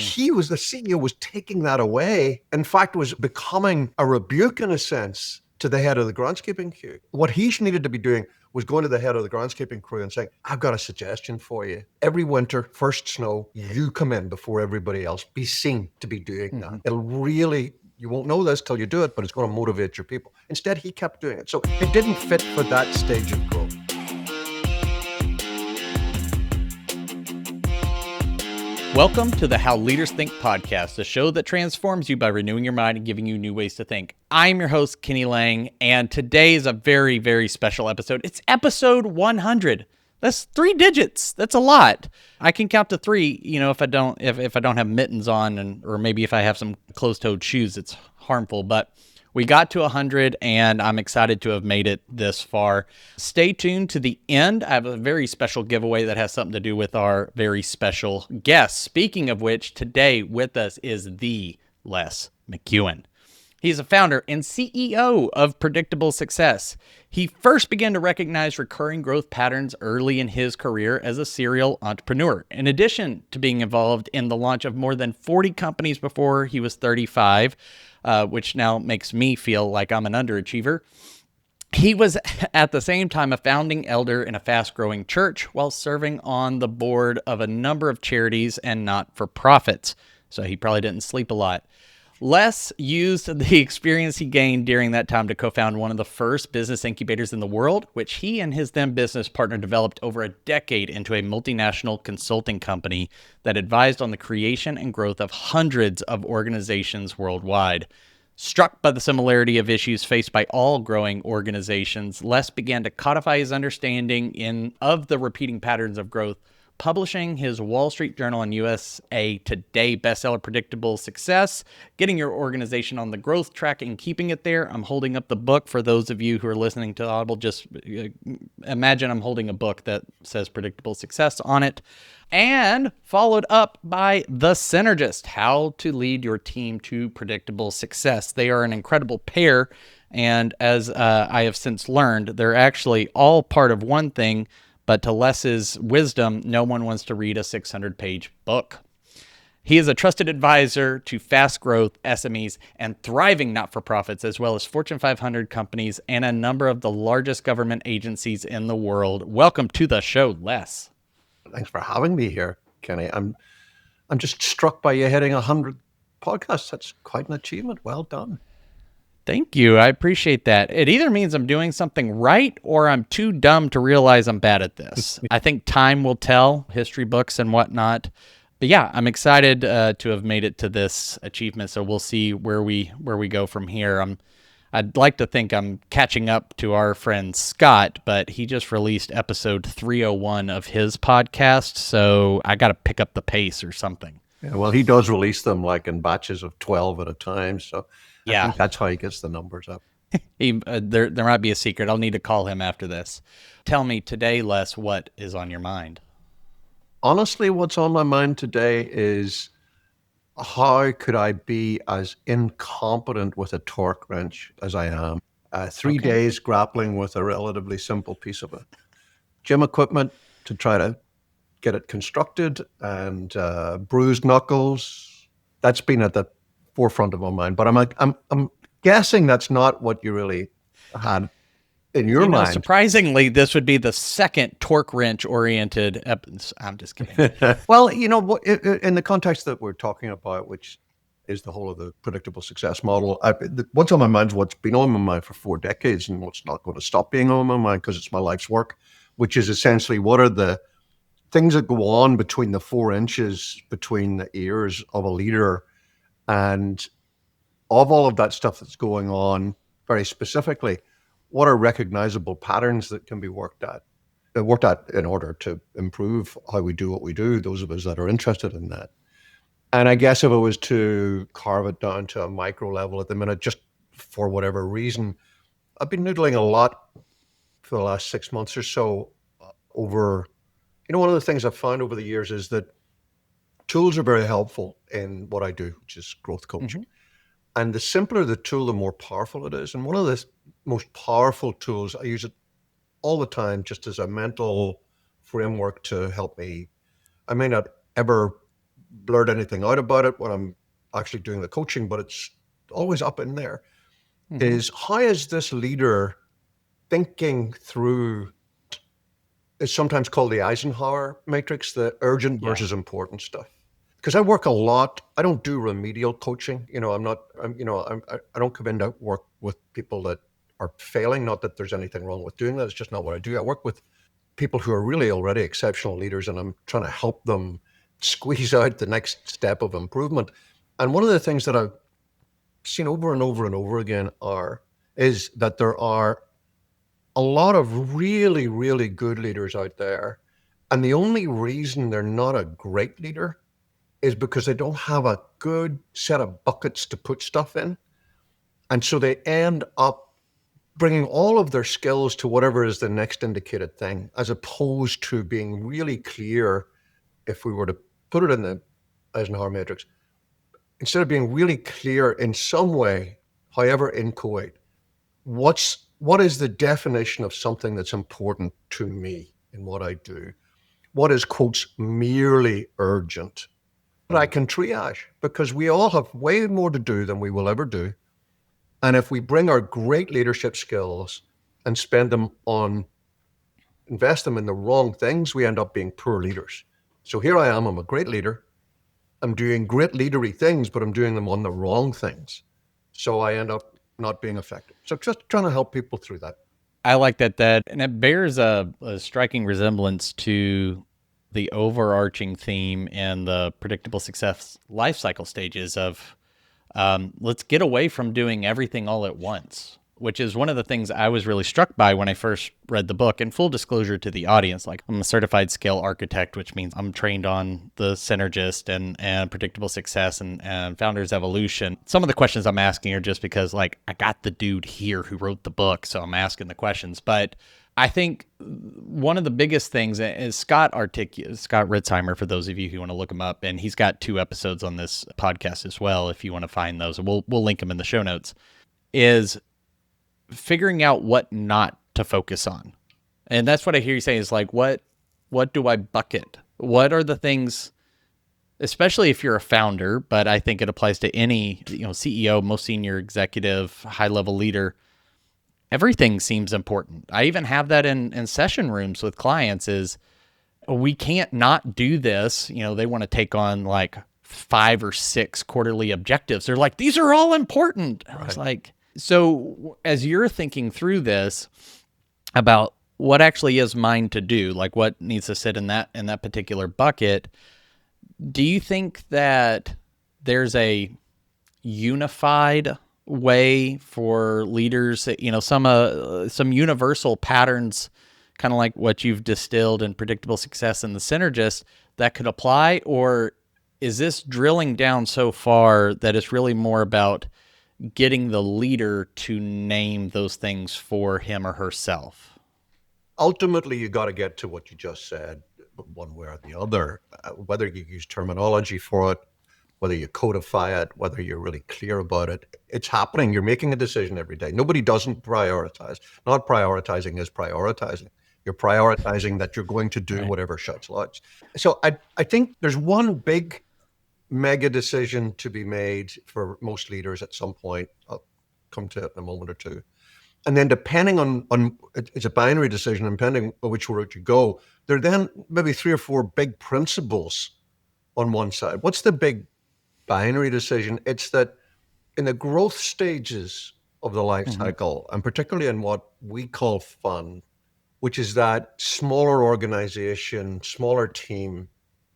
The CEO was taking that away. In fact, was becoming a rebuke in a sense to the head of the groundskeeping crew. What he needed to be doing was going to the head of the groundskeeping crew and saying, I've got a suggestion for you. Every winter, first snow, you come in before everybody else. Be seen to be doing that. It'll really, you won't know this till you do it, but it's going to motivate your people. Instead, he kept doing it. So it didn't fit for that stage of growth. Welcome to the How Leaders Think podcast, a show that transforms you by renewing your mind and giving you new ways to think. I'm your host, Kenny Lange, and today is a very, very special episode. It's episode 100. That's 3 digits. That's a lot. I can count to 3, if I don't have mittens on, or maybe if I have some closed-toed shoes, it's harmful. But we got to 100, and I'm excited to have made it this far. Stay tuned to the end. I have a very special giveaway that has something to do with our very special guest. Speaking of which, today with us is the Les McKeown. He's a founder and CEO of Predictable Success. He first began to recognize recurring growth patterns early in his career as a serial entrepreneur. In addition to being involved in the launch of more than 40 companies before he was 35, which now makes me feel like I'm an underachiever, he was at the same time a founding elder in a fast-growing church while serving on the board of a number of charities and not-for-profits. So he probably didn't sleep a lot. Les used the experience he gained during that time to co-found one of the first business incubators in the world, which he and his then business partner developed over a decade into a multinational consulting company that advised on the creation and growth of hundreds of organizations worldwide. Struck by the similarity of issues faced by all growing organizations, Les began to codify his understanding of the repeating patterns of growth, publishing his Wall Street Journal and USA Today bestseller Predictable Success, getting your organization on the growth track and keeping it there. I'm holding up the book for those of you who are listening to Audible. Just imagine I'm holding a book that says Predictable Success on it. And followed up by The Synergist, How to Lead Your Team to Predictable Success. They are an incredible pair, and as I have since learned, they're actually all part of one thing. But to Les's wisdom, no one wants to read a 600-page book. He is a trusted advisor to fast growth SMEs and thriving not-for-profits, as well as Fortune 500 companies and a number of the largest government agencies in the world. Welcome to the show, Les. Thanks for having me here, Kenny. I'm just struck by you hitting 100 podcasts. That's quite an achievement. Well done. Thank you. I appreciate that. It either means I'm doing something right or I'm too dumb to realize I'm bad at this. I think time will tell, history books and whatnot. But yeah, I'm excited to have made it to this achievement. So we'll see where we go from here. I'd like to think I'm catching up to our friend Scott, but he just released episode 301 of his podcast. So I got to pick up the pace or something. Yeah, well, he does release them like in batches of 12 at a time. So I think that's how he gets the numbers up. There might be a secret. I'll need to call him after this. Tell me today, Les, what is on your mind? Honestly, what's on my mind today is how could I be as incompetent with a torque wrench as I am? 3 days grappling with a relatively simple piece of gym equipment to try to get it constructed, and bruised knuckles. That's been at the forefront of my mind. But I'm guessing that's not what you really had in your mind. Surprisingly, this would be the second torque wrench oriented episode. I'm just kidding. Well, in the context that we're talking about, which is the whole of the predictable success model, what's on my mind is what's been on my mind for 4 decades and what's not going to stop being on my mind because it's my life's work, which is essentially what are the things that go on between the 4 inches between the ears of a leader, and of all of that stuff that's going on very specifically, what are recognizable patterns that can be worked at in order to improve how we do what we do, those of us that are interested in that. And I guess if I was to carve it down to a micro level at the minute, just for whatever reason, I've been noodling a lot for the last 6 months or so over, one of the things I've found over the years is that tools are very helpful in what I do, which is growth coaching. And the simpler the tool, the more powerful it is. And one of the most powerful tools, I use it all the time just as a mental framework to help me. I may not ever blurt anything out about it when I'm actually doing the coaching, but it's always up in there, is how is this leader thinking through, it's sometimes called the Eisenhower matrix, the urgent Yeah. versus important stuff. Because I work a lot, I don't do remedial coaching. I don't come in to work with people that are failing. Not that there's anything wrong with doing that. It's just not what I do. I work with people who are really already exceptional leaders, and I'm trying to help them squeeze out the next step of improvement. And one of the things that I've seen over and over and over again is that there are a lot of really, really good leaders out there. And the only reason they're not a great leader is because they don't have a good set of buckets to put stuff in. And so they end up bringing all of their skills to whatever is the next indicated thing, as opposed to being really clear. If we were to put it in the Eisenhower matrix, instead of being really clear in some way, however inchoate, what is the definition of something that's important to me in what I do? What is, quotes, merely urgent? That I can triage, because we all have way more to do than we will ever do. And if we bring our great leadership skills and invest them in the wrong things, we end up being poor leaders. So here I am, I'm a great leader. I'm doing great leadery things, but I'm doing them on the wrong things. So I end up not being effective. So just trying to help people through that. I like that, and it bears a striking resemblance to the overarching theme and the predictable success life cycle stages of let's get away from doing everything all at once, which is one of the things I was really struck by when I first read the book. And full disclosure to the audience, like, I'm a certified scale architect, which means I'm trained on the Synergist and predictable success and founder's evolution. Some of the questions I'm asking are just because, like, I got the dude here who wrote the book, so I'm asking the questions. But I think one of the biggest things is Scott Ritzheimer, for those of you who want to look him up, and he's got 2 episodes on this podcast as well, if you want to find those. We'll link them in the show notes, is figuring out what not to focus on. And that's what I hear you say is, like, what do I bucket? What are the things, especially if you're a founder, but I think it applies to any, CEO, most senior executive, high-level leader. Everything seems important. I even have that in session rooms with clients is, we can't not do this. They want to take on like 5 or 6 quarterly objectives. They're like, these are all important. Right. I was like, so as you're thinking through this about what actually is mine to do, like what needs to sit in that particular bucket, do you think that there's a unified way for leaders, some universal patterns, kind of like what you've distilled in predictable success and the Synergist, that could apply? Or is this drilling down so far that it's really more about getting the leader to name those things for him or herself? Ultimately, you got to get to what you just said, one way or the other. Whether you use terminology for it, whether you codify it, whether you're really clear about it, it's happening. You're making a decision every day. Nobody doesn't prioritize. Not prioritizing is prioritizing. You're prioritizing that you're going to do whatever shuts lights. So I think there's one big mega decision to be made for most leaders at some point. I'll come to it in a moment or two. And then depending on it's a binary decision, and depending on which route you go, there are then maybe 3 or 4 big principles on one side. What's the big binary decision? It's that in the growth stages of the life cycle, and particularly in what we call fun, which is that smaller organization, smaller team,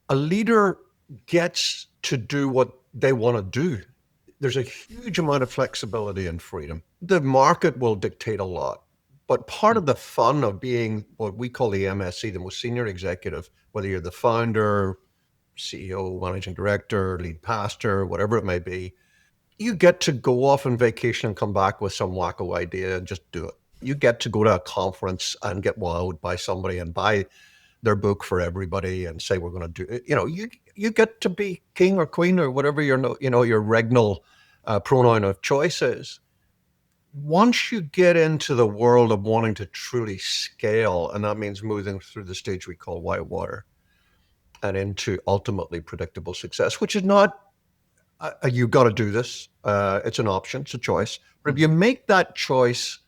a leader gets to do what they want to do. There's a huge amount of flexibility and freedom. The market will dictate a lot, but part of the fun of being what we call the MSC, the most senior executive, whether you're the founder, CEO, managing director, lead pastor, whatever it may be, you get to go off on vacation and come back with some wacko idea and just do it. You get to go to a conference and get wowed by somebody and buy their book for everybody and say, we're going to do it. You get to be king or queen or whatever your regnal pronoun of choice is. Once you get into the world of wanting to truly scale, and that means moving through the stage we call white water, and into ultimately predictable success, which is not, you've got to do this. It's an option, it's a choice. But if you make that choice,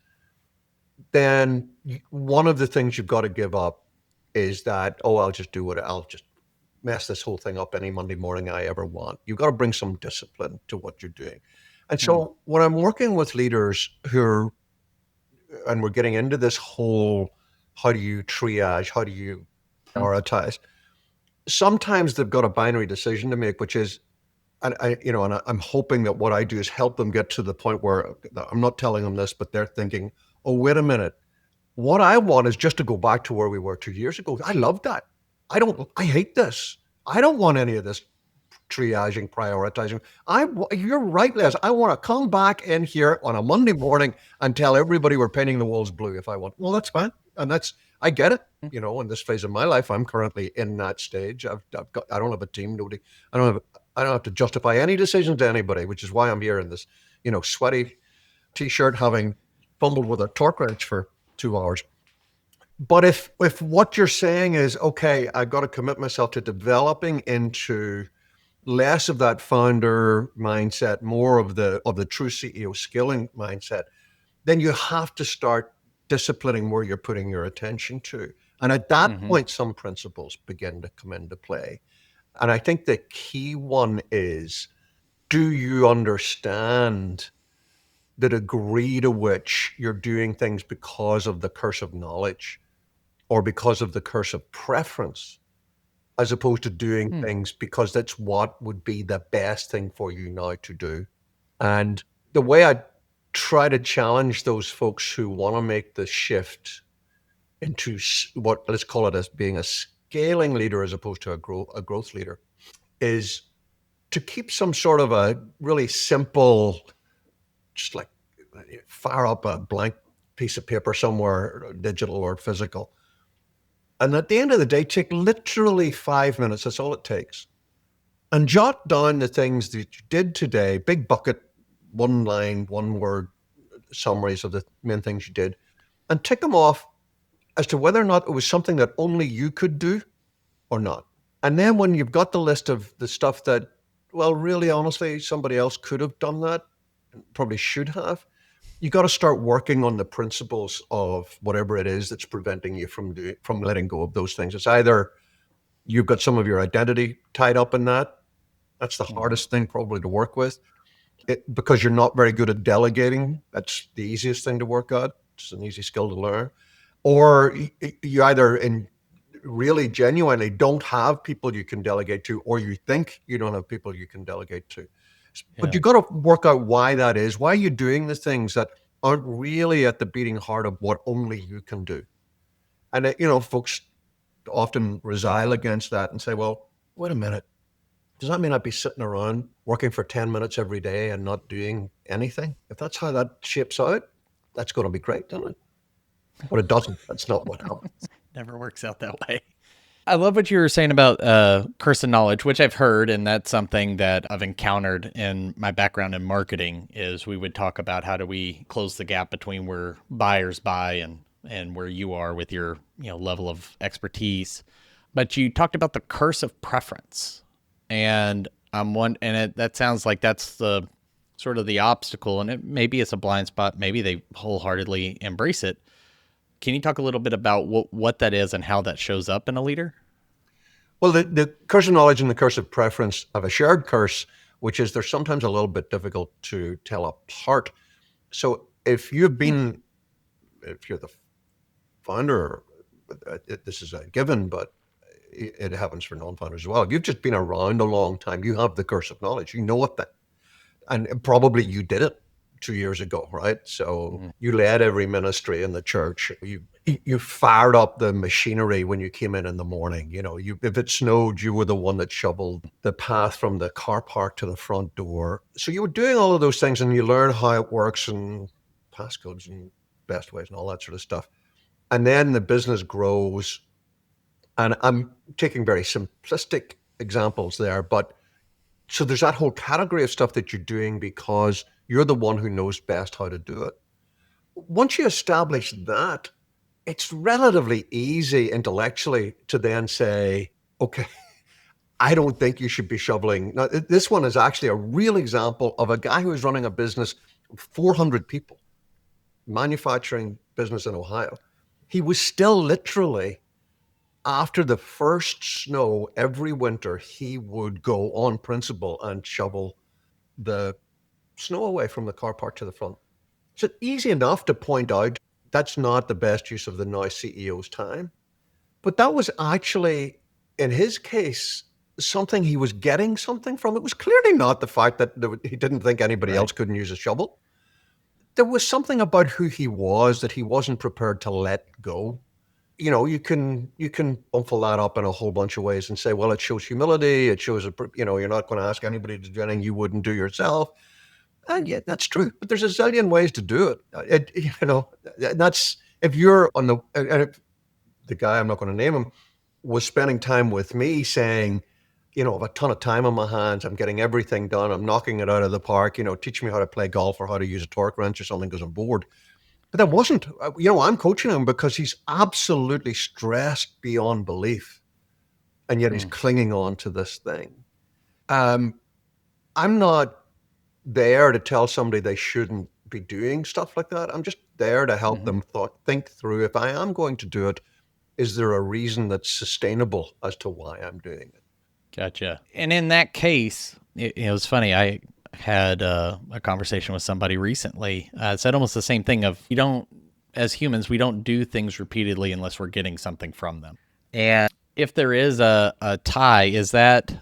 then one of the things you've got to give up is that, oh, I'll just mess this whole thing up any Monday morning I ever want. You've got to bring some discipline to what you're doing. And so when I'm working with leaders and we're getting into this whole, how do you triage, how do you prioritize? Sometimes they've got a binary decision to make, which is, and I'm hoping that what I do is help them get to the point where I'm not telling them this, but they're thinking, oh, wait a minute. What I want is just to go back to where we were 2 years ago. I love that. I hate this. I don't want any of this triaging, prioritizing. You're right, Les. I want to come back in here on a Monday morning and tell everybody we're painting the walls blue if I want. Well, that's fine. And I get it. In this phase of my life, I'm currently in that stage. I don't have a team. Nobody, I don't have to justify any decision to anybody, which is why I'm here in this, sweaty t-shirt, having fumbled with a torque wrench for 2 hours. But if what you're saying is, okay, I've got to commit myself to developing into less of that founder mindset, more of the true CEO skilling mindset, then you have to start disciplining where you're putting your attention to. And at that point, some principles begin to come into play. And I think the key one is, do you understand the degree to which you're doing things because of the curse of knowledge or because of the curse of preference, as opposed to doing things because that's what would be the best thing for you now to do? And the way I try to challenge those folks who want to make the shift into what, let's call it as being a scaling leader as opposed to a growth leader, is to keep some sort of a really simple, just like fire up a blank piece of paper somewhere, digital or physical. And at the end of the day, take literally 5 minutes. That's all it takes. And jot down the things that you did today, big bucket, 1 line, 1 word summaries of the main things you did, and tick them off as to whether or not it was something that only you could do or not. And then when you've got the list of the stuff that, well, really, honestly, somebody else could have done that, probably should have, you got to start working on the principles of whatever it is that's preventing you from letting go of those things. It's either you've got some of your identity tied up in that. That's the hardest thing probably to work with, because you're not very good at delegating. That's the easiest thing to work out. It's an easy skill to learn. Or you either really genuinely don't have people you can delegate to, or you think you don't have people you can delegate to. But you got to work out why that is. Why are you doing the things that aren't really at the beating heart of what only you can do? And, folks often resile against that and say, well, wait a minute. Does that mean I'd be sitting around working for 10 minutes every day and not doing anything? If that's how that shapes out, that's going to be great, doesn't it? But it doesn't. That's not what happens. Never works out that way. I love what you were saying about curse of knowledge, which I've heard, and that's something that I've encountered in my background in marketing. Is we would talk about how do we close the gap between where buyers buy and where you are with your level of expertise. But you talked about the curse of preference, and that sounds like that's the sort of the obstacle, and maybe it's a blind spot. Maybe they wholeheartedly embrace it. Can you talk a little bit about what that is and how that shows up in a leader? Well, the curse of knowledge and the curse of preference have a shared curse, which is they're sometimes a little bit difficult to tell apart. So if you're the founder, this is a given, but it happens for non-founders as well. If you've just been around a long time, you have the curse of knowledge. You know it then. And probably you did it 2 years ago, right? So you led every ministry in the church. You fired up the machinery when you came in the morning. If it snowed, you were the one that shoveled the path from the car park to the front door. So you were doing all of those things, and you learn how it works and passcodes and best ways and all that sort of stuff. And then the business grows. And I'm taking very simplistic examples there, but so there's that whole category of stuff that you're doing because you're the one who knows best how to do it. Once you establish that, it's relatively easy intellectually to then say, okay, I don't think you should be shoveling. Now, this one is actually a real example of a guy who is running a business, 400 people, manufacturing business in Ohio. He was still literally, after the first snow every winter, he would go on principle and shovel the snow away from the car park to the front. So easy enough to point out that's not the best use of the now CEO's time. But that was actually, in his case, something he was getting something from. It was clearly not the fact that he didn't think anybody else couldn't use a shovel. There was something about who he was that he wasn't prepared to let go. You know, you can bumble that up in a whole bunch of ways and say, well, it shows humility. It shows, you're not going to ask anybody to do anything you wouldn't do yourself. And yeah, that's true. But there's a zillion ways to do it. That's, if you're on the guy, I'm not going to name him, was spending time with me saying, I have a ton of time on my hands. I'm getting everything done. I'm knocking it out of the park. Teach me how to play golf or how to use a torque wrench or something because I'm bored. But that wasn't, I'm coaching him because he's absolutely stressed beyond belief. And yet he's clinging on to this thing. I'm not there to tell somebody they shouldn't be doing stuff like that. I'm just there to help them think through, if I am going to do it, is there a reason that's sustainable as to why I'm doing it? Gotcha. And in that case, it was funny. I had a conversation with somebody recently. Said almost the same thing of, as humans, we don't do things repeatedly unless we're getting something from them. And if there is a tie, is that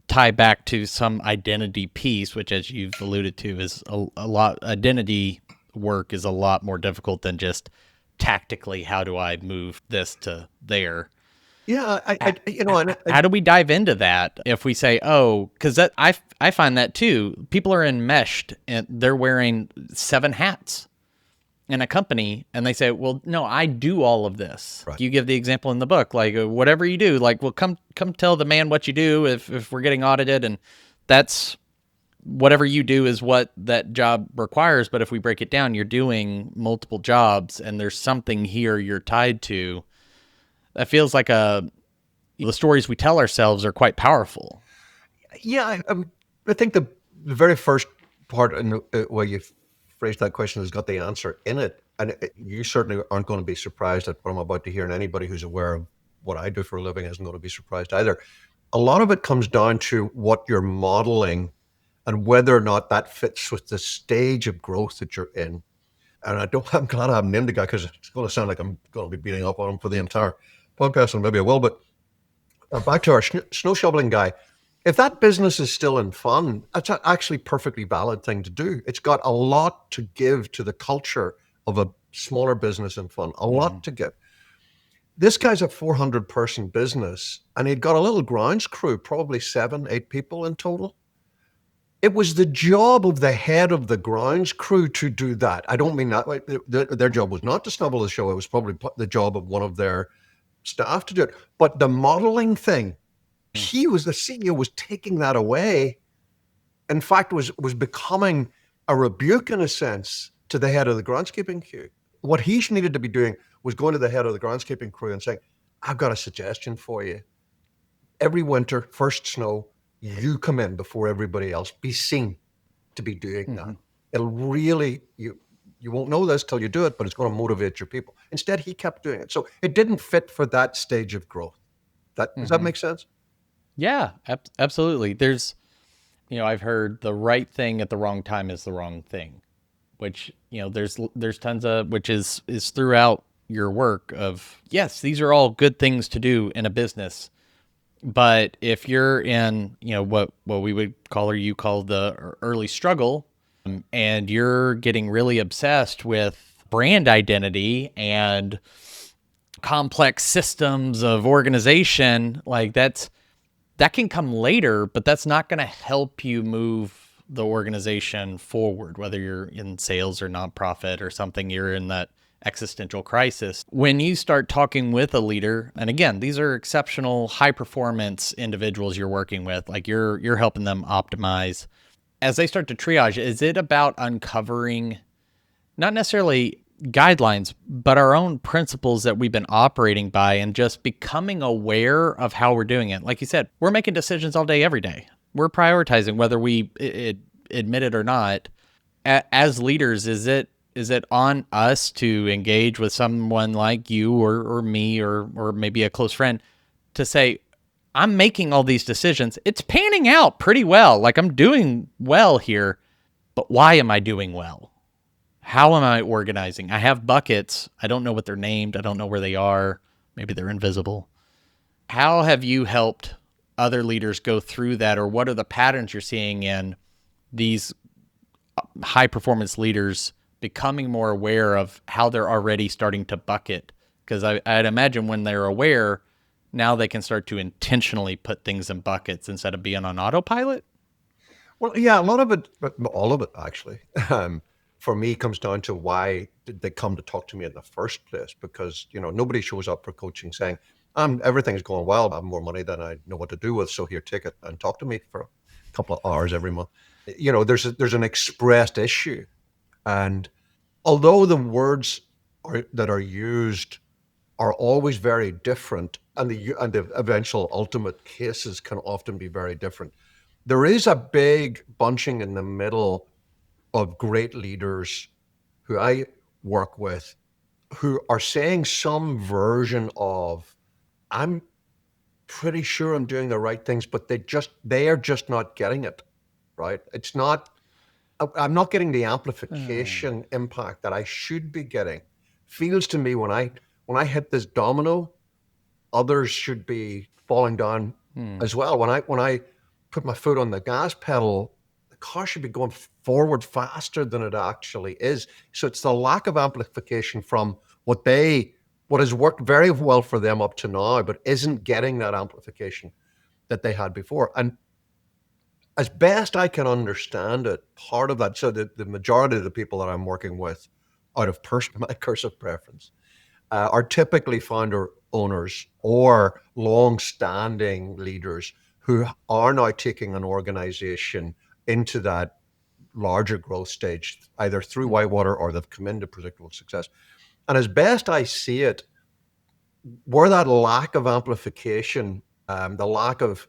tie back to some identity piece, which, as you've alluded to, is a lot, identity work is a lot more difficult than just tactically, how do I move this to there? Yeah, how do we dive into that if we say, because I find that too. People are enmeshed and they're wearing 7 hats in a company, and they say, well, no, I do all of this. Right. You give the example in the book, like whatever you do, like, well, come tell the man what you do if we're getting audited, and that's whatever you do is what that job requires. But if we break it down, you're doing multiple jobs, and there's something here you're tied to. That feels like the stories we tell ourselves are quite powerful. Yeah, I think the very first part in the way you phrased that question has got the answer in it. And you certainly aren't going to be surprised at what I'm about to hear, and anybody who's aware of what I do for a living isn't going to be surprised either. A lot of it comes down to what you're modeling and whether or not that fits with the stage of growth that you're in. And I'm glad I haven't named the guy, because it's going to sound like I'm going to be beating up on him for the entire podcast, and maybe I will. But back to our snow shoveling guy. If that business is still in fun, that's actually a perfectly valid thing to do. It's got a lot to give to the culture of a smaller business in fun, a lot to give. This guy's a 400-person business, and he'd got a little grounds crew, probably 7, 8 people in total. It was the job of the head of the grounds crew to do that. I don't mean that. Their job was not to snubble the show. It was probably the job of one of their staff to do it. But the modeling thing, the CEO was taking that away. In fact, was becoming a rebuke, in a sense, to the head of the groundskeeping crew. What he needed to be doing was going to the head of the groundskeeping crew and saying, I've got a suggestion for you. Every winter, first snow, you come in before everybody else. Be seen to be doing that. It'll really, you won't know this till you do it, but it's going to motivate your people. Instead, he kept doing it. So it didn't fit for that stage of growth. Does that make sense? Yeah, absolutely. There's, I've heard the right thing at the wrong time is the wrong thing, which, there's tons of, which is throughout your work of, yes, these are all good things to do in a business. But if you're in, what we would call, or you call, the early struggle, and you're getting really obsessed with brand identity and complex systems of organization, like that can come later, but that's not going to help you move the organization forward, whether you're in sales or nonprofit or something, you're in that existential crisis. When you start talking with a leader, and again, these are exceptional, high performance individuals you're working with, like you're helping them optimize. As they start to triage, is it about uncovering, not necessarily guidelines, but our own principles that we've been operating by, and just becoming aware of how we're doing it. Like you said, we're making decisions all day, every day. We're prioritizing whether we admit it or not. As leaders, is it on us to engage with someone like you or me or maybe a close friend to say, I'm making all these decisions. It's panning out pretty well. Like, I'm doing well here, but why am I doing well? How am I organizing? I have buckets. I don't know what they're named. I don't know where they are. Maybe they're invisible. How have you helped other leaders go through that, or what are the patterns you're seeing in these high performance leaders becoming more aware of how they're already starting to bucket? Because I'd imagine when they're aware, now they can start to intentionally put things in buckets instead of being on autopilot. Well, yeah, a lot of it, but all of it actually, for me comes down to why did they come to talk to me in the first place? Because, nobody shows up for coaching saying, everything's going well. I have more money than I know what to do with. So here, take it and talk to me for a couple of hours every month. There's an expressed issue. And although the words that are used are always very different, and the eventual ultimate cases can often be very different, there is a big bunching in the middle of great leaders who I work with who are saying some version of, I'm pretty sure I'm doing the right things, but they are just not getting it, right? I'm not getting the amplification impact that I should be getting. Feels to me when I hit this domino, others should be falling down as well. When I put my foot on the gas pedal, the car should be going forward faster than it actually is. So it's the lack of amplification from what has worked very well for them up to now, but isn't getting that amplification that they had before. And as best I can understand it, part of that, so the majority of the people that I'm working with out of my cursive preference are typically founder owners or long-standing leaders who are now taking an organization into that larger growth stage, either through Whitewater or they've come into predictable success. And as best I see it, where that lack of amplification, the lack of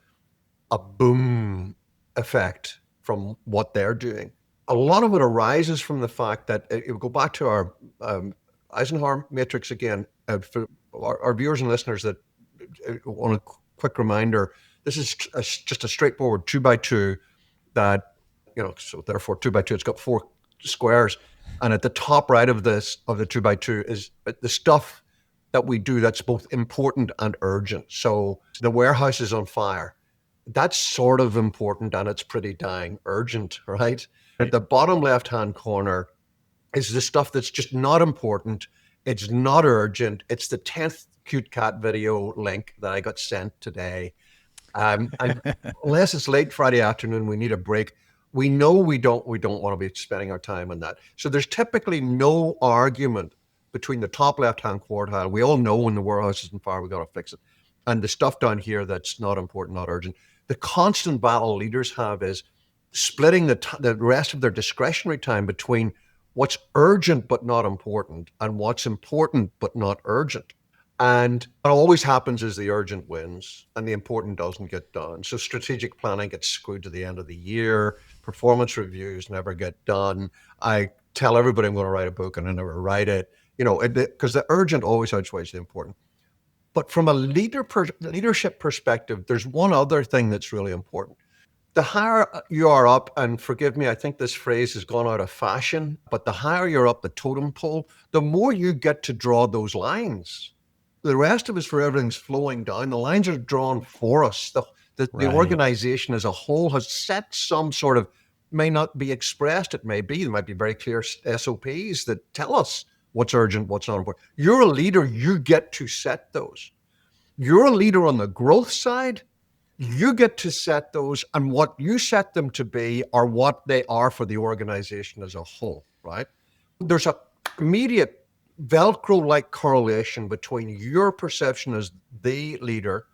a boom effect from what they're doing, a lot of it arises from the fact that it will go back to our Eisenhower matrix again. For our viewers and listeners that want a quick reminder, this is just a straightforward 2x2 that, so therefore 2x2, it's got 4 squares. And at the top right of the 2x2 is the stuff that we do that's both important and urgent. So the warehouse is on fire. That's sort of important and it's pretty dang urgent, right? At the bottom left-hand corner is the stuff that's just not important. It's not urgent. It's the 10th cute cat video link that I got sent today. And unless it's late Friday afternoon, we need a break. We know we don't want to be spending our time on that. So there's typically no argument between the top left-hand quartile. We all know when the warehouse is on fire, we got to fix it. And the stuff down here that's not important, not urgent. The constant battle leaders have is splitting the rest of their discretionary time between what's urgent but not important and what's important but not urgent. And what always happens is the urgent wins and the important doesn't get done. So strategic planning gets screwed to the end of the year. Performance reviews never get done. I tell everybody I'm going to write a book and I never write it, because the urgent always outweighs the important. But from a leadership perspective, there's one other thing that's really important. The higher you are up, and forgive me, I think this phrase has gone out of fashion, but the higher you're up the totem pole, the more you get to draw those lines. The rest of us, where everything's flowing down, the lines are drawn for us. The organization as a whole has set some sort of, may not be expressed, it may be, there might be very clear SOPs that tell us what's urgent, what's not important. You're a leader, you get to set those. You're a leader on the growth side, you get to set those, and what you set them to be are what they are for the organization as a whole, right? There's a immediate Velcro-like correlation between your perception as the leader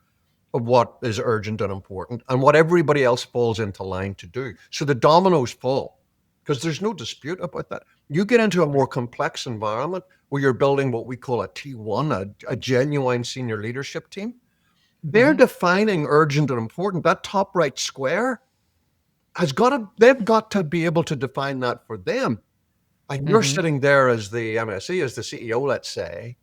of what is urgent and important and what everybody else falls into line to do. So the dominoes fall, because there's no dispute about that. You get into a more complex environment where you're building what we call a T1, a genuine senior leadership team. They're defining urgent and important. That top right square they've got to be able to define that for them. And you're sitting there as the MSE, as the CEO, let's say,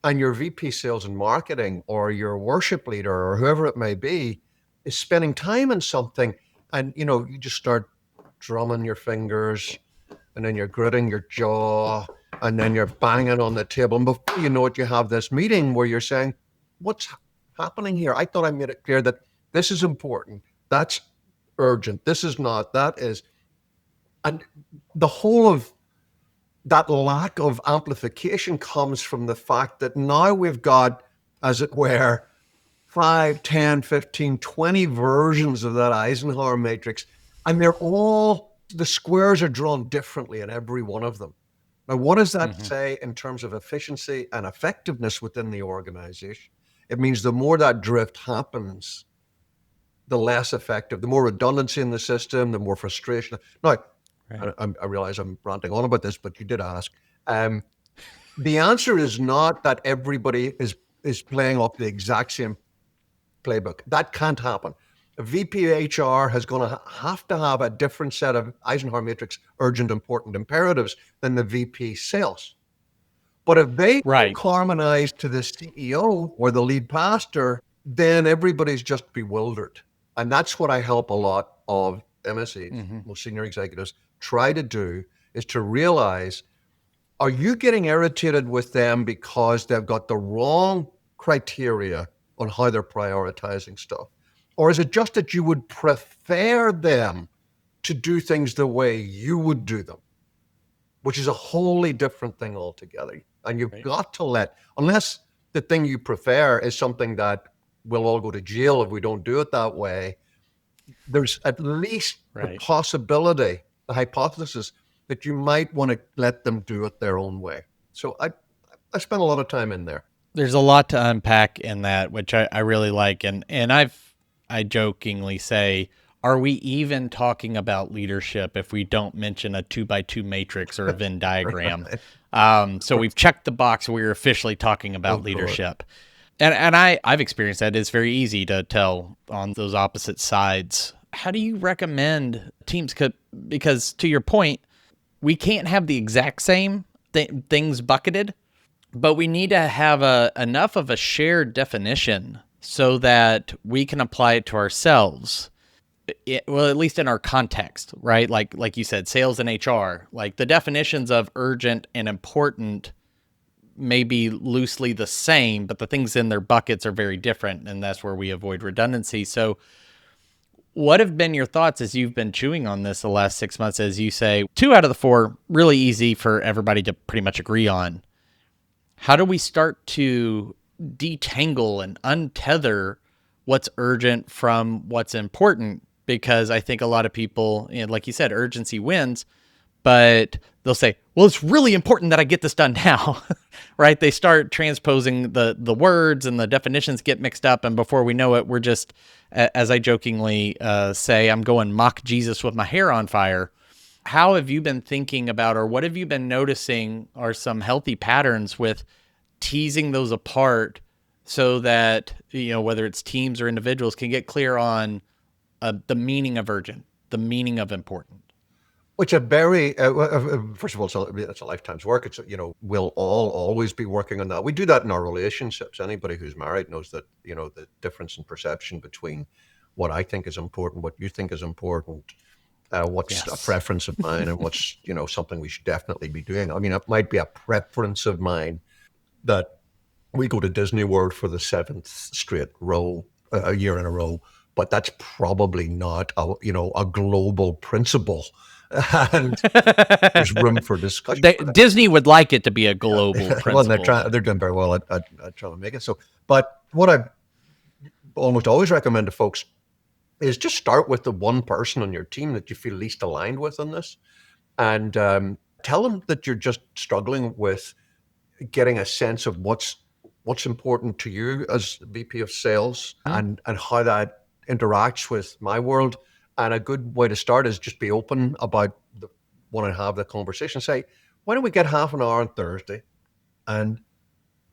and your VP sales and marketing or your worship leader or whoever it may be is spending time in something, and you just start drumming your fingers, and then you're gritting your jaw, and then you're banging on the table, and before you know it, you have this meeting where you're saying, what's happening here? I thought I made it clear that this is important, that's urgent, this is not, that is. And the whole of that lack of amplification comes from the fact that now we've got, as it were, 5, 10, 15, 20 versions of that Eisenhower matrix, and the squares are drawn differently in every one of them. Now, what does that say in terms of efficiency and effectiveness within the organization? It means the more that drift happens, the less effective, the more redundancy in the system, the more frustration. Now, I realize I'm ranting on about this, but you did ask. The answer is not that everybody is playing off the exact same playbook. That can't happen. A VP HR is going to have a different set of Eisenhower matrix urgent, important imperatives than the VP sales. But if they harmonize to the CEO or the lead pastor, then everybody's just bewildered. And that's what I help a lot of MSEs, most senior executives, try to do, is to realize, are you getting irritated with them because they've got the wrong criteria on how they're prioritizing stuff? Or is it just that you would prefer them to do things the way you would do them, which is a wholly different thing altogether? And you've got to unless the thing you prefer is something that we'll all go to jail if we don't do it that way, there's at least the possibility, the hypothesis, that you might want to let them do it their own way. So I spent a lot of time in there. There's a lot to unpack in that, which I really like. And I jokingly say, are we even talking about leadership if we don't mention a 2x2 matrix or a Venn diagram? So we've checked the box. We're officially talking about leadership. And I've experienced that. It's very easy to tell on those opposite sides. How do you recommend teams because to your point, we can't have the exact same things bucketed, but we need to have enough of a shared definition so that we can apply it to ourselves. Well, at least in our context, right? Like you said, sales and HR, like the definitions of urgent and important may be loosely the same, but the things in their buckets are very different, and that's where we avoid redundancy. So what have been your thoughts as you've been chewing on this the last 6 months? As you say, 2 out of the 4, really easy for everybody to pretty much agree on. How do we start to detangle and untether what's urgent from what's important? Because I think a lot of people, like you said, urgency wins, but they'll say, well, it's really important that I get this done now, right? They start transposing the words and the definitions get mixed up. And before we know it, we're just, as I jokingly say, I'm going mock Jesus with my hair on fire. How have you been thinking about, or what have you been noticing are some healthy patterns with teasing those apart so that, whether it's teams or individuals, can get clear on the meaning of urgent, the meaning of important? Which a very, first of all, it's a lifetime's work. It's, we'll all always be working on that. We do that in our relationships. Anybody who's married knows that, the difference in perception between what I think is important, what you think is important, what's a preference of mine, and what's, something we should definitely be doing. I mean, it might be a preference of mine that we go to Disney World for the 7th straight a year in a row, but that's probably not a global principle. And there's room for discussion. Disney would like it to be a global principle. Well, they're doing very well at trying to make it so. But what I almost always recommend to folks is just start with the one person on your team that you feel least aligned with on this, and tell them that you're just struggling with getting a sense of what's important to you as VP of sales, and how that interacts with my world. And a good way to start is just be open about want to have the conversation. Say, why don't we get half an hour on Thursday? And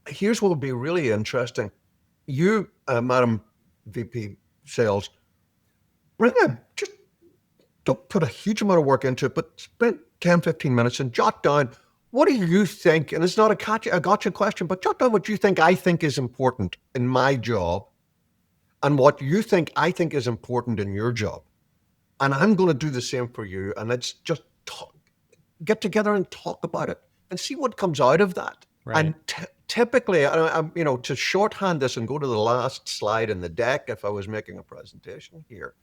here's what would be really interesting. You, Madam VP Sales, just don't put a huge amount of work into it, but spend 10, 15 minutes and jot down, what do you think? And it's not a gotcha question, but jot down what you think I think is important in my job and what you think I think is important in your job. And I'm going to do the same for you. And let's just get together and talk about it and see what comes out of that. Right. And typically, to shorthand this and go to the last slide in the deck, if I was making a presentation here,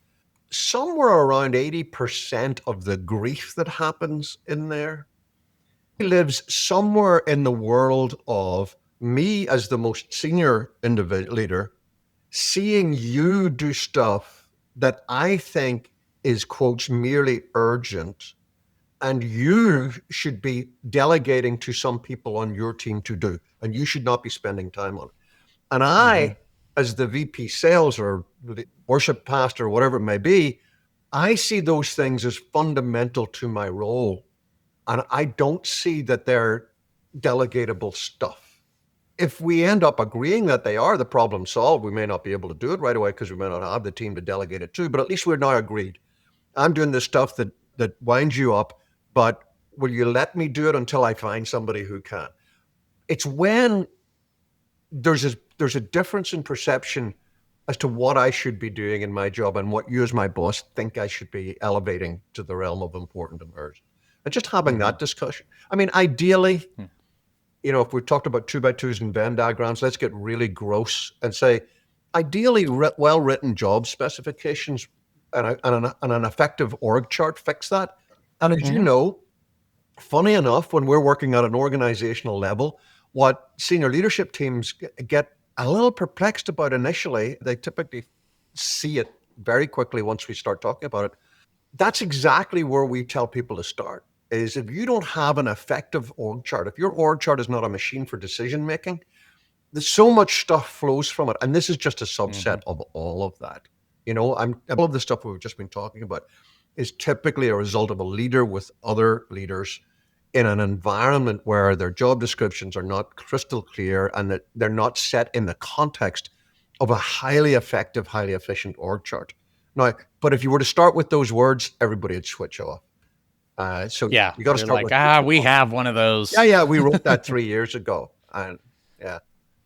somewhere around 80% of the grief that happens in there lives somewhere in the world of me as the most senior individual leader, seeing you do stuff that I think is, quotes, merely urgent, and you should be delegating to some people on your team to do, and you should not be spending time on it. And I, as the VP sales or the worship pastor, or whatever it may be, I see those things as fundamental to my role. And I don't see that they're delegatable stuff. If we end up agreeing that they are, the problem solved. We may not be able to do it right away because we may not have the team to delegate it to, but at least we're now agreed. I'm doing this stuff that winds you up, but will you let me do it until I find somebody who can? It's when there's a difference in perception as to what I should be doing in my job and what you as my boss think I should be elevating to the realm of important and urgent. And just having that discussion. I mean, ideally, if we talked about 2x2s and Venn diagrams, let's get really gross and say, ideally, well-written job specifications and an effective org chart fix that. And as you know, funny enough, when we're working at an organizational level, what senior leadership teams get a little perplexed about initially, they typically see it very quickly once we start talking about it. That's exactly where we tell people to start, is if you don't have an effective org chart, if your org chart is not a machine for decision making, there's so much stuff flows from it. And this is just a subset of all of that. All of the stuff we've just been talking about is typically a result of a leader with other leaders in an environment where their job descriptions are not crystal clear and that they're not set in the context of a highly effective, highly efficient org chart. Now, but if you were to start with those words, everybody would switch off. So yeah, you got to start with we have one of those. Yeah, we wrote that 3 years ago, and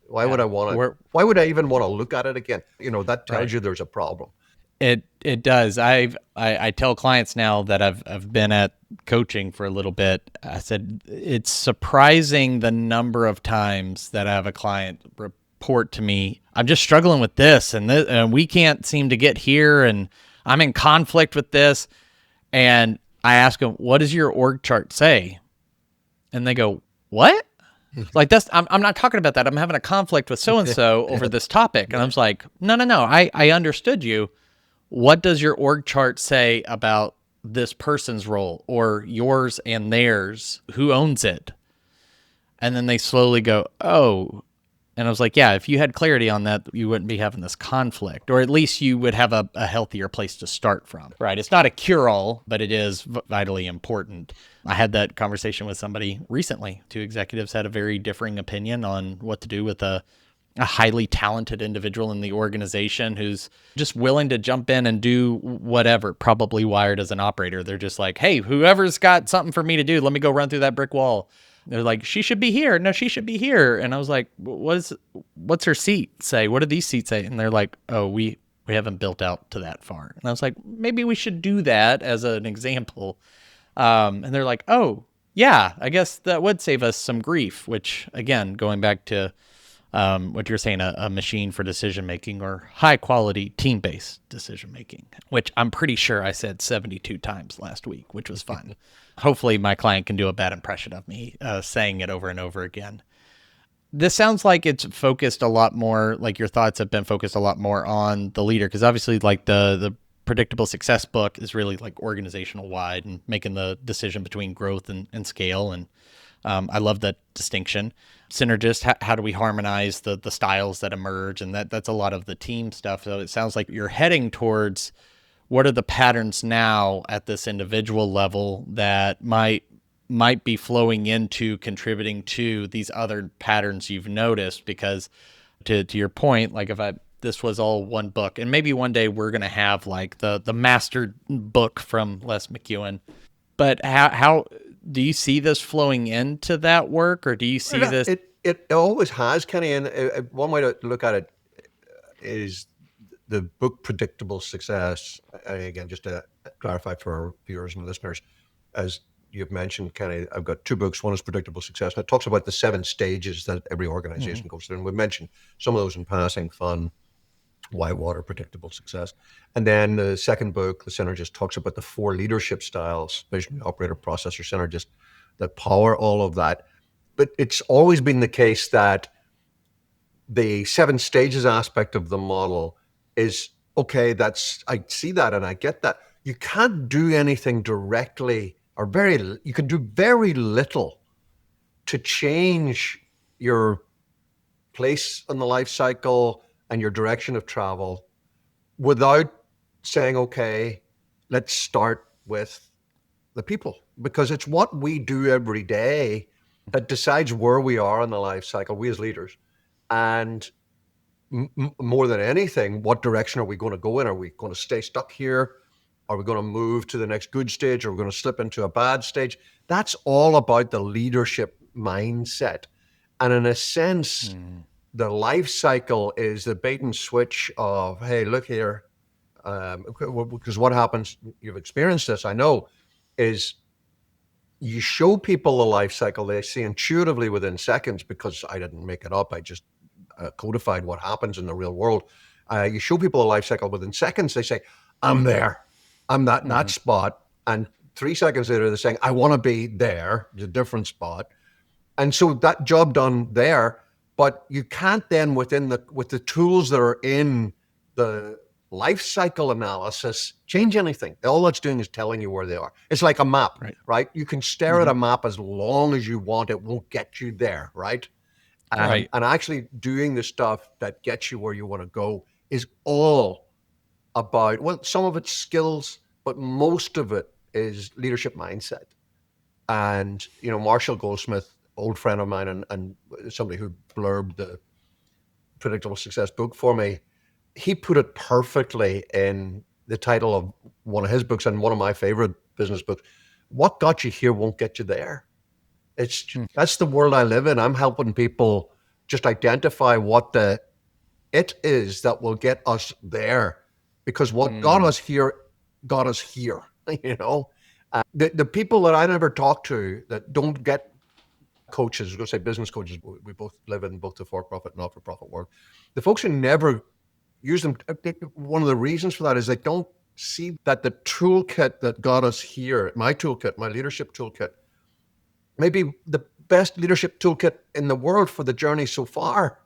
why would I want to? Why would I even want to look at it again? That tells you there's a problem. It does. I tell clients now that I've been at coaching for a little bit. I said it's surprising the number of times that I have a client report to me, I'm just struggling with this and we can't seem to get here, and I'm in conflict with this. And I ask them, what does your org chart say? And they go, what? Like I'm not talking about that. I'm having a conflict with so-and-so over this topic. And I was like, no. I understood you. What does your org chart say about this person's role or yours and theirs? Who owns it? And then they slowly go, oh. And I was like, yeah, if you had clarity on that, you wouldn't be having this conflict, or at least you would have a healthier place to start from, right? It's not a cure-all, but it is vitally important. I had that conversation with somebody recently. Two executives had a very differing opinion on what to do with a highly talented individual in the organization who's just willing to jump in and do whatever, probably wired as an operator. They're just like, hey, whoever's got something for me to do, let me go run through that brick wall. They're like, she should be here. No, she should be here. And I was like, what's her seat say? What do these seats say? And they're like, oh, we haven't built out to that far. And I was like, maybe we should do that as an example. And they're like, oh, yeah, I guess that would save us some grief, which, again, going back to what you're saying, a machine for decision-making or high-quality team-based decision-making, which I'm pretty sure I said 72 times last week, which was fun. Hopefully my client can do a bad impression of me saying it over and over again. This sounds like it's focused a lot more, like your thoughts have been focused a lot more on the leader, because obviously like the Predictable Success book is really like organizational wide and making the decision between growth and scale. And I love that distinction. Synergist, how do we harmonize the styles that emerge? And that's a lot of the team stuff. So it sounds like you're heading towards what are the patterns now at this individual level that might might be flowing into contributing to these other patterns you've noticed. Because to your point, like if this was all one book, and maybe one day we're going to have like the master book from Les McKeown, but how do you see this flowing into that work, or do you see this? It always has, Kenny. And one way to look at it is the book Predictable Success. Again, just to clarify for our viewers and listeners, as you've mentioned, Kenny, I've got two books. One is Predictable Success, and it talks about the 7 stages that every organization goes through. And we mentioned some of those in passing: fun, whitewater, predictable success. And then the second book, The Synergist, talks about the 4 leadership styles: visionary, operator, processor, synergist, that power all of that. But it's always been the case that the 7 stages aspect of the model is, okay, I see that and I get that. You can't do anything directly, or you can do very little to change your place in the life cycle and your direction of travel without saying, okay, let's start with the people, because it's what we do every day that decides where we are in the life cycle, we as leaders. And more than anything, what direction are we going to go in? Are we going to stay stuck here? Are we going to move to the next good stage? Or are we going to slip into a bad stage? That's all about the leadership mindset. And in a sense, the life cycle is the bait and switch of, hey, look here. Because what happens, you've experienced this, I know, is you show people the life cycle, they see intuitively within seconds, because I didn't make it up, I just codified what happens in the real world. You show people a life cycle within seconds, they say, I'm there, I'm in that spot. And 3 seconds later, they're saying, I want to be there, it's a different spot. And so that job done there, but you can't then with the tools that are in the life cycle analysis change anything. All that's doing is telling you where they are. It's like a map, right? You can stare at a map as long as you want, it won't get you there, right? And actually doing the stuff that gets you where you want to go is all about, well, some of it's skills, but most of it is leadership mindset. And, Marshall Goldsmith, old friend of mine and somebody who blurbed the Predictable Success book for me, he put it perfectly in the title of one of his books and one of my favorite business books. What got you here won't get you there. That's the world I live in. I'm helping people just identify what it is that will get us there, because what got us here. The people that I never talk to that don't get coaches, I was going to say business coaches, we both live in both the for-profit and not-for-profit world. The folks who never use them, one of the reasons for that is they don't see that the toolkit that got us here, my toolkit, my leadership toolkit, maybe the best leadership toolkit in the world for the journey so far,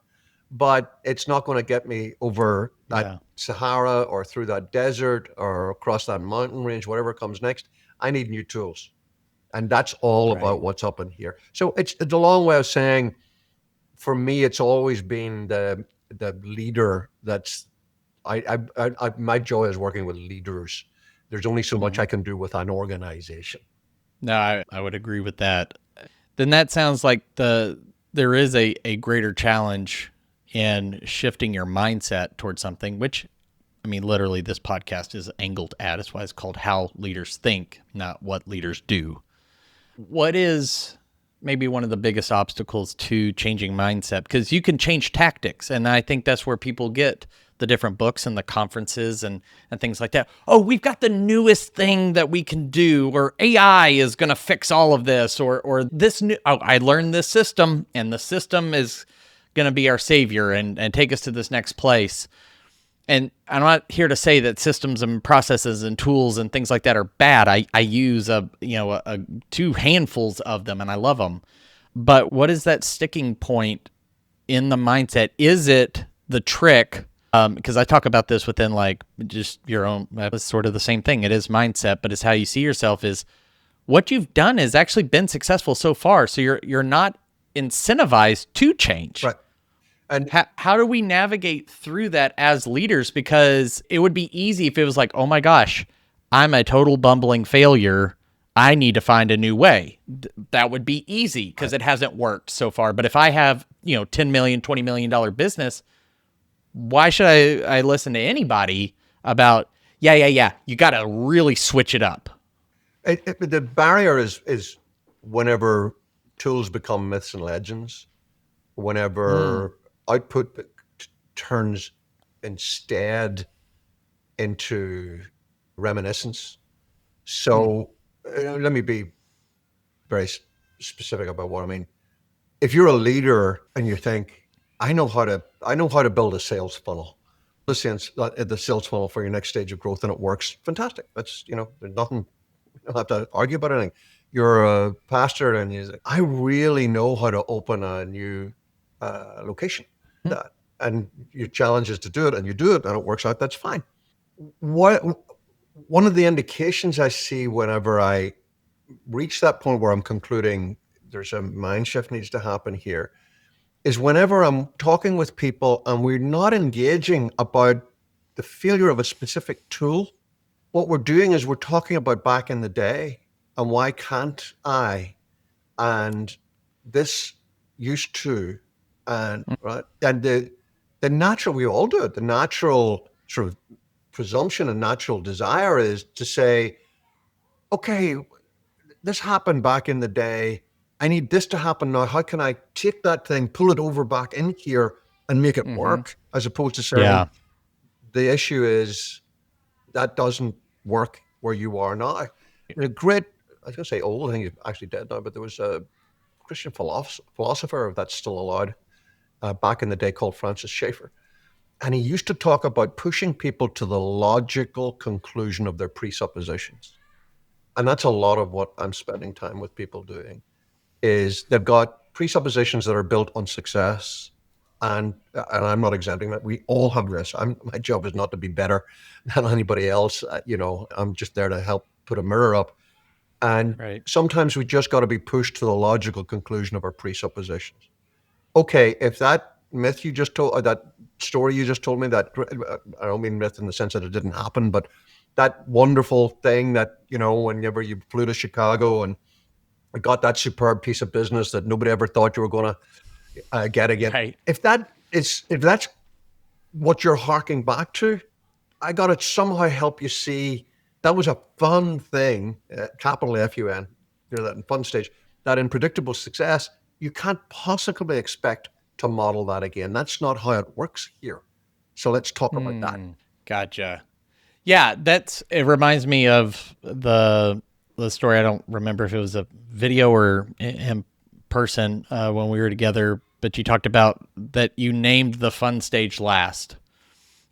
but it's not going to get me over that Sahara or through that desert or across that mountain range, whatever comes next. I need new tools. And that's all about what's up in here. So it's a long way of saying, for me, it's always been the leader that's, my joy is working with leaders. There's only so much I can do with an organization. No, I would agree with that. Then that sounds like there is a greater challenge in shifting your mindset towards something, which, I mean, literally this podcast is angled at. That's why it's called How Leaders Think, not What Leaders Do. What is maybe one of the biggest obstacles to changing mindset? Because you can change tactics, and I think that's where people get the different books and the conferences and things like that. Oh, we've got the newest thing that we can do, or AI is going to fix all of this, or this new, I learned this system, and the system is going to be our savior and take us to this next place. And I'm not here to say that systems and processes and tools and things like that are bad. I use two handfuls of them and I love them. But what is that sticking point in the mindset? Is it the trick? Because I talk about this within like just your own, it's sort of the same thing. It is mindset, but it's how you see yourself. Is what you've done has actually been successful so far. So you're not incentivized to change. Right. And how do we navigate through that as leaders? Because it would be easy if it was like, oh my gosh, I'm a total bumbling failure. I need to find a new way. That would be easy because it hasn't worked so far. But if I have, $10 million, $20 million business, why should I listen to anybody about, yeah, you got to really switch it up. The barrier is whenever tools become myths and legends, whenever output turns instead into reminiscence. So let me be very specific about what I mean. If you're a leader and you think, I know how to build a sales funnel, the sales funnel for your next stage of growth, and it works, fantastic. That's, there's nothing, you don't have to argue about anything. You're a pastor and you say, I really know how to open a new location. And your challenge is to do it, and you do it and it works out, that's fine. One of the indications I see whenever I reach that point where I'm concluding there's a mind shift needs to happen here is whenever I'm talking with people and we're not engaging about the failure of a specific tool. What we're doing is we're talking about back in the day and why can't I, and this used to, and right, and the natural, we all do it, the natural sort of presumption and natural desire is to say, okay, this happened back in the day. I need this to happen now. How can I take that thing, pull it over back in here and make it work? As opposed to saying, the issue is that doesn't work where you are now. A great, I was going to say old, I think he's actually dead now, but there was a Christian philosopher that's still allowed back in the day called Francis Schaeffer. And he used to talk about pushing people to the logical conclusion of their presuppositions. And that's a lot of what I'm spending time with people doing, is they've got presuppositions that are built on success. And I'm not exempting that. We all have this. My job is not to be better than anybody else. I'm just there to help put a mirror up. And sometimes we just got to be pushed to the logical conclusion of our presuppositions. Okay, if that myth you just told, that story you just told me, that I don't mean myth in the sense that it didn't happen, but that wonderful thing that, whenever you flew to Chicago and got that superb piece of business that nobody ever thought you were going to get again. Right. If that's what you're harking back to, I got to somehow help you see that was a fun thing, capital F-U-N, that in fun stage, that in predictable success, you can't possibly expect to model that again. That's not how it works here. So let's talk about that. Gotcha. Yeah, it reminds me of the story. I don't remember if it was a video or in person when we were together, but you talked about that you named the fun stage last.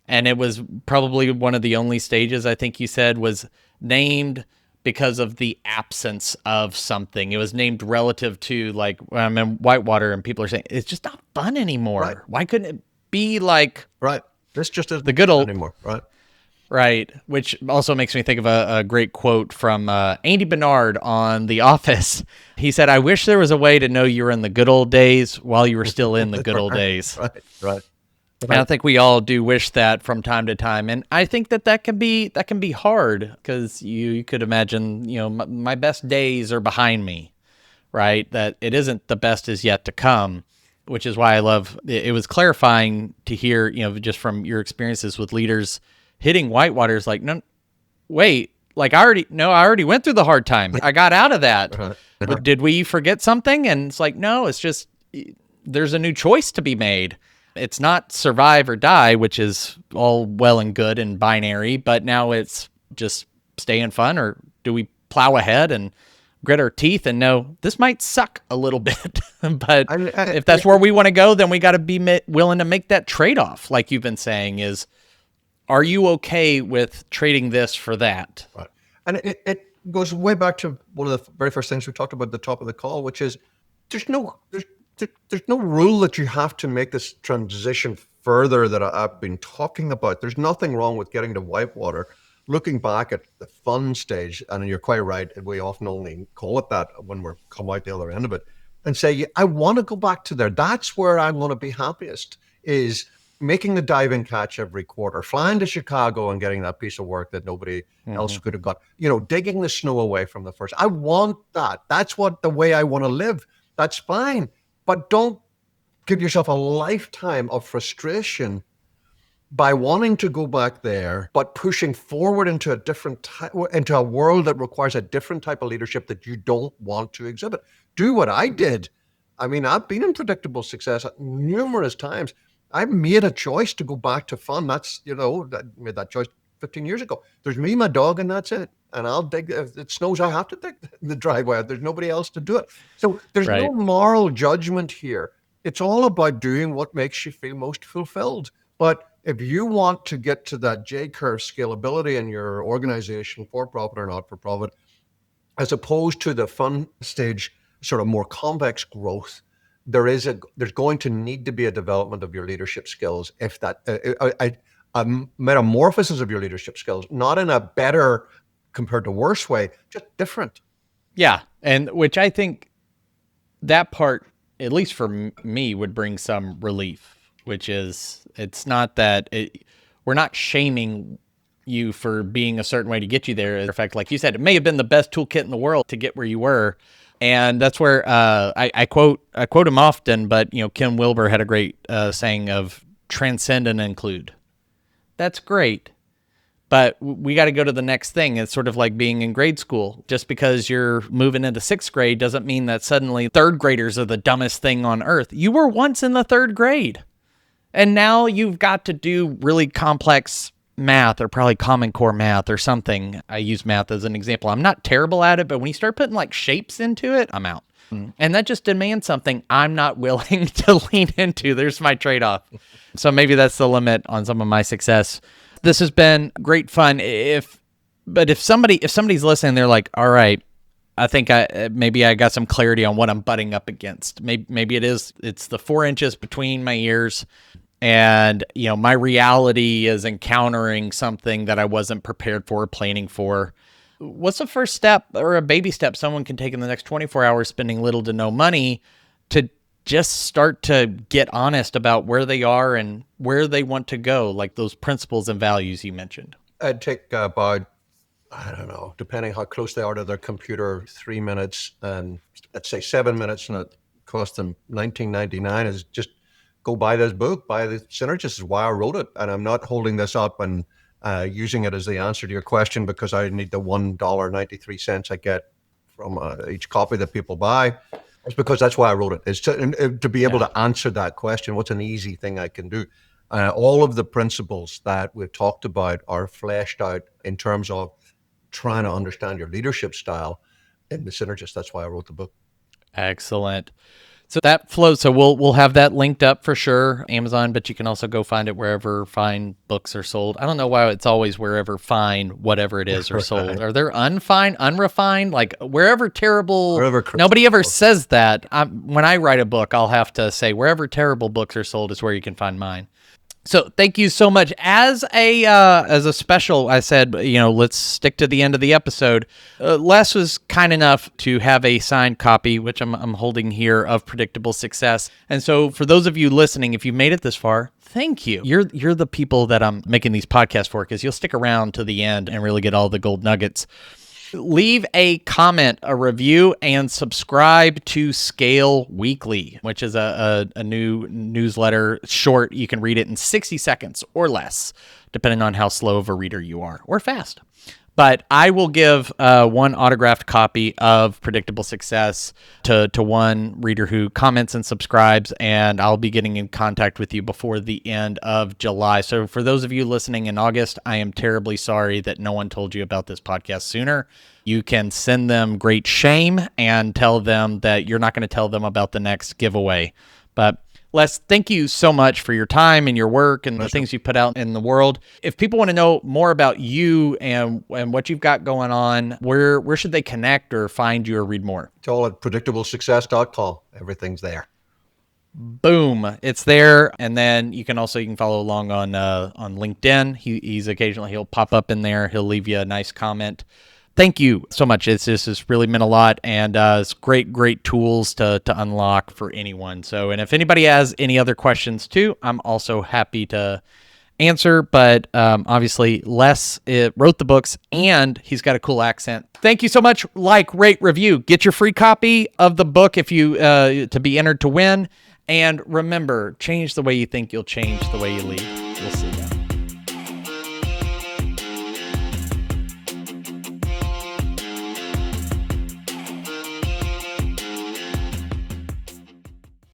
And it was probably one of the only stages, I think you said, was named because of the absence of something. It was named relative to, like, I'm in whitewater and people are saying, it's just not fun anymore. Right. Why couldn't it be like... Right. This just isn't the good old anymore. Right. Right, which also makes me think of a great quote from Andy Bernard on The Office. He said, I wish there was a way to know you were in the good old days while you were still in the good old days. Right. And I think we all do wish that from time to time. And I think that can be hard because you could imagine, my best days are behind me, right? That it isn't the best is yet to come, which is why I love, it was clarifying to hear, just from your experiences with leaders hitting whitewater is like, no, wait, like I already went through the hard time. I got out of that. But did we forget something? And it's like, no, it's just, there's a new choice to be made. It's not survive or die, which is all well and good and binary, but now it's just staying fun, or do we plow ahead and grit our teeth and know this might suck a little bit, but if that's where we want to go, then we got to be willing to make that trade-off. Like you've been saying, is, are you okay with trading this for that? Right. And it goes way back to one of the very first things we talked about at the top of the call, which is there's no rule that you have to make this transition further that I've been talking about. There's nothing wrong with getting to whitewater, looking back at the fun stage, and you're quite right, we often only call it that when we're come out the other end of it, and say, I want to go back to there. That's where I'm going to be happiest, is making the diving catch every quarter, flying to Chicago and getting that piece of work that nobody else could have got, digging the snow away from the first. I want that. That's the way I want to live. That's fine. But don't give yourself a lifetime of frustration by wanting to go back there, but pushing forward into into a world that requires a different type of leadership that you don't want to exhibit. Do what I did. I mean, I've been in predictable success numerous times. I made a choice to go back to fun. I made that choice 15 years ago. There's me, my dog, and that's it. And I'll dig. If it snows, I have to dig the driveway. There's nobody else to do it. So there's no moral judgment here. It's all about doing what makes you feel most fulfilled. But if you want to get to that J-curve scalability in your organization, for profit or not for profit, as opposed to the fun stage, sort of more convex growth, there's going to need to be a development of your leadership skills. If that a metamorphosis of your leadership skills, not in a better compared to worse way, just different. Yeah, and which I think that part, at least for me, would bring some relief. Which is, it's not that we're not shaming you for being a certain way to get you there. In fact, like you said, it may have been the best toolkit in the world to get where you were. And that's where I quote him often, but Ken Wilber had a great saying of transcend and include. That's great, but we got to go to the next thing. It's sort of like being in grade school. Just because you're moving into sixth grade doesn't mean that suddenly third graders are the dumbest thing on earth. You were once in the third grade. And now you've got to do really complex math, or probably Common Core math or something. I use math as an example. I'm not terrible at it, but when you start putting like shapes into it, I'm out. And that just demands something I'm not willing to lean into. There's my trade-off. So maybe that's the limit on some of my success. This has been great fun. If somebody's listening, they're like, all right, I think maybe I got some clarity on what I'm butting up against. Maybe it's the 4 inches between my ears, and my reality is encountering something that I wasn't prepared for or planning for. What's the first step or a baby step someone can take in the next 24 hours, spending little to no money, to just start to get honest about where they are and where they want to go, like those principles and values you mentioned? I'd take about, I don't know, depending how close they are to their computer, 3 minutes, and let's say 7 minutes, and it cost them $19.99, is just go buy this book, buy the Synergist. Is why I wrote it. And I'm not holding this up and using it as the answer to your question because I need the $1.93 I get from each copy that people buy. It's because that's why I wrote it. It's to be able to answer that question. What's an easy thing I can do? All of the principles that we've talked about are fleshed out in terms of trying to understand your leadership style in the Synergist. That's why I wrote the book. Excellent. So that flows. So we'll have that linked up for sure, Amazon, but you can also go find it wherever fine books are sold. I don't know why it's always wherever fine whatever it is are sold. Are there unrefined? Like wherever terrible, nobody ever says that. When I write a book, I'll have to say wherever terrible books are sold is where you can find mine. So thank you so much. As a special, I said, let's stick to the end of the episode. Les was kind enough to have a signed copy, which I'm holding here, of Predictable Success. And so for those of you listening, if you made it this far, thank you. You're the people that I'm making these podcasts for, because you'll stick around to the end and really get all the gold nuggets. Leave a comment, a review, and subscribe to Scale Weekly, which is a new newsletter. Short, you can read it in 60 seconds or less, depending on how slow of a reader you are, or fast. But I will give one autographed copy of Predictable Success to one reader who comments and subscribes, and I'll be getting in contact with you before the end of July. So for those of you listening in August, I am terribly sorry that no one told you about this podcast sooner. You can send them great shame and tell them that you're not going to tell them about the next giveaway. But Les, thank you so much for your time and your work and the things you put out in the world. If people want to know more about you and what you've got going on, where should they connect or find you or read more? It's all at predictablesuccess.com. Everything's there. Boom. It's there. And then you can follow along on LinkedIn. He'll pop up in there. He'll leave you a nice comment. thank you so much. This has really meant a lot, and it's great tools to unlock for anyone. So, and if anybody has any other questions too, I'm also happy to answer. But obviously, Les wrote the books, and he's got a cool accent. Thank you so much. Like, rate, review. Get your free copy of the book if you to be entered to win. And remember, change the way you think, you'll change the way you lead. We'll see you.